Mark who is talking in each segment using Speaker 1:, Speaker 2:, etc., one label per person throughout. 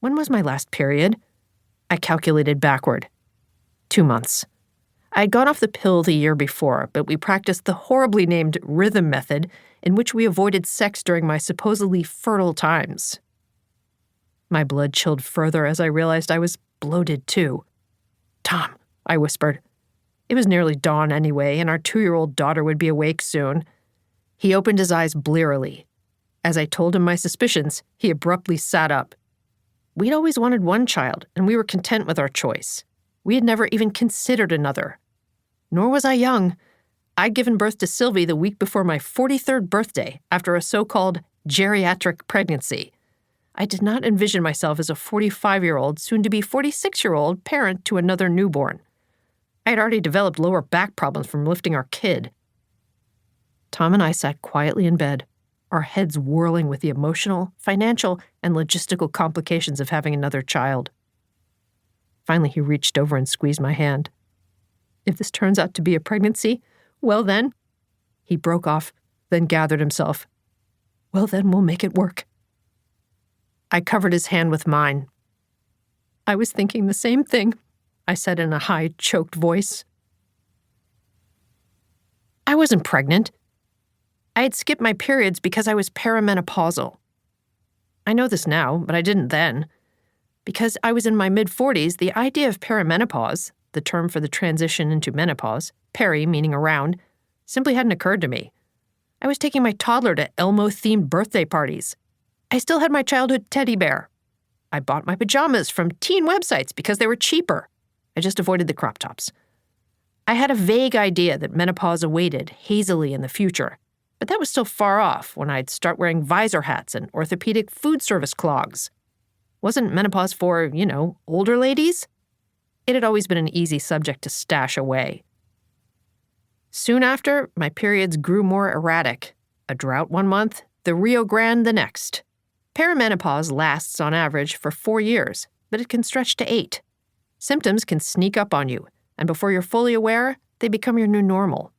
Speaker 1: When was my last period? I calculated backward. 2 months. I had gone off the pill the year before, but we practiced the horribly named rhythm method in which we avoided sex during my supposedly fertile times. My blood chilled further as I realized I was bloated too. "Tom," I whispered. It was nearly dawn anyway, and our 2-year-old daughter would be awake soon. He opened his eyes blearily. As I told him my suspicions, he abruptly sat up. We'd always wanted one child, and we were content with our choice. We had never even considered another. Nor was I young. I'd given birth to Sylvie the week before my 43rd birthday after a so-called geriatric pregnancy. I did not envision myself as a 45-year-old, soon-to-be 46-year-old parent to another newborn. I had already developed lower back problems from lifting our kid. Tom and I sat quietly in bed, our heads whirling with the emotional, financial, and logistical complications of having another child. Finally, he reached over and squeezed my hand. "If this turns out to be a pregnancy, well then," he broke off, then gathered himself. "Well then, we'll make it work." I covered his hand with mine. "I was thinking the same thing," I said in a high, choked voice. I wasn't pregnant. I had skipped my periods because I was perimenopausal. I know this now, but I didn't then. Because I was in my mid-40s, the idea of perimenopause, the term for the transition into menopause, peri meaning around, simply hadn't occurred to me. I was taking my toddler to Elmo-themed birthday parties. I still had my childhood teddy bear. I bought my pajamas from teen websites because they were cheaper. I just avoided the crop tops. I had a vague idea that menopause awaited hazily in the future, but that was still far off when I'd start wearing visor hats and orthopedic food service clogs. Wasn't menopause for, older ladies? It had always been an easy subject to stash away. Soon after, my periods grew more erratic. A drought one month, the Rio Grande the next. Perimenopause lasts on average for 4 years, but it can stretch to 8. Symptoms can sneak up on you, and before you're fully aware, they become your new normal.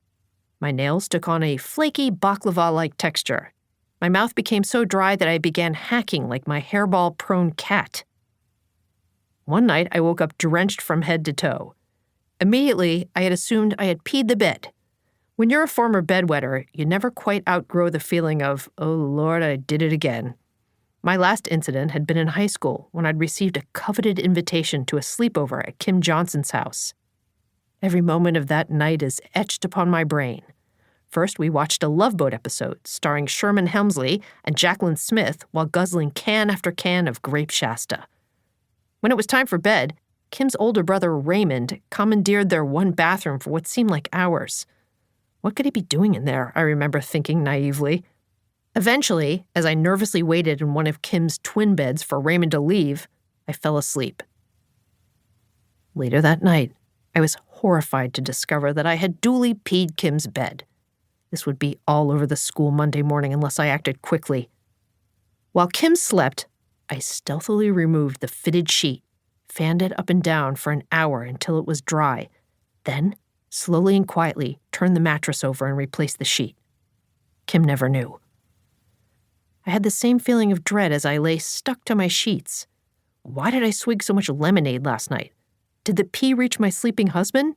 Speaker 1: My nails took on a flaky baklava-like texture. My mouth became so dry that I began hacking like my hairball-prone cat. One night, I woke up drenched from head to toe. Immediately, I had assumed I had peed the bed. When you're a former bedwetter, you never quite outgrow the feeling of, "Oh Lord, I did it again." My last incident had been in high school when I'd received a coveted invitation to a sleepover at Kim Johnson's house. Every moment of that night is etched upon my brain. First, we watched a Love Boat episode starring Sherman Hemsley and Jacqueline Smith while guzzling can after can of grape Shasta. When it was time for bed, Kim's older brother Raymond commandeered their one bathroom for what seemed like hours. What could he be doing in there, I remember thinking naively. Eventually, as I nervously waited in one of Kim's twin beds for Raymond to leave, I fell asleep. Later that night, I was horrified to discover that I had duly peed Kim's bed. This would be all over the school Monday morning unless I acted quickly. While Kim slept, I stealthily removed the fitted sheet, fanned it up and down for an hour until it was dry, then, slowly and quietly, turned the mattress over and replaced the sheet. Kim never knew. I had the same feeling of dread as I lay stuck to my sheets. Why did I swig so much lemonade last night? Did the pee reach my sleeping husband?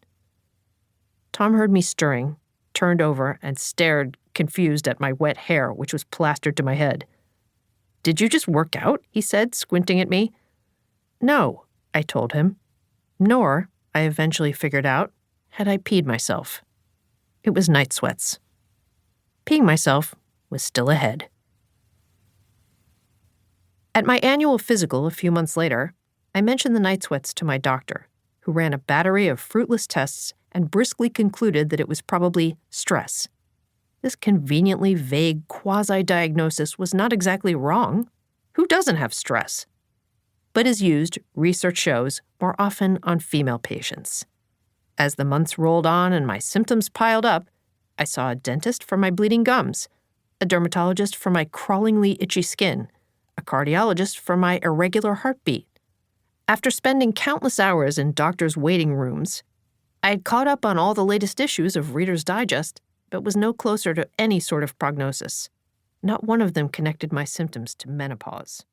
Speaker 1: Tom heard me stirring, turned over, and stared, confused, at my wet hair, which was plastered to my head. "Did you just work out?" he said, squinting at me. "No," I told him. Nor, I eventually figured out, had I peed myself. It was night sweats. Peeing myself was still ahead. At my annual physical a few months later, I mentioned the night sweats to my doctor, who ran a battery of fruitless tests and briskly concluded that it was probably stress. This conveniently vague quasi-diagnosis was not exactly wrong. Who doesn't have stress? But is used, research shows, more often on female patients. As the months rolled on and my symptoms piled up, I saw a dentist for my bleeding gums, a dermatologist for my crawlingly itchy skin, a cardiologist for my irregular heartbeat. After spending countless hours in doctors' waiting rooms, I had caught up on all the latest issues of Reader's Digest, but was no closer to any sort of prognosis. Not one of them connected my symptoms to menopause.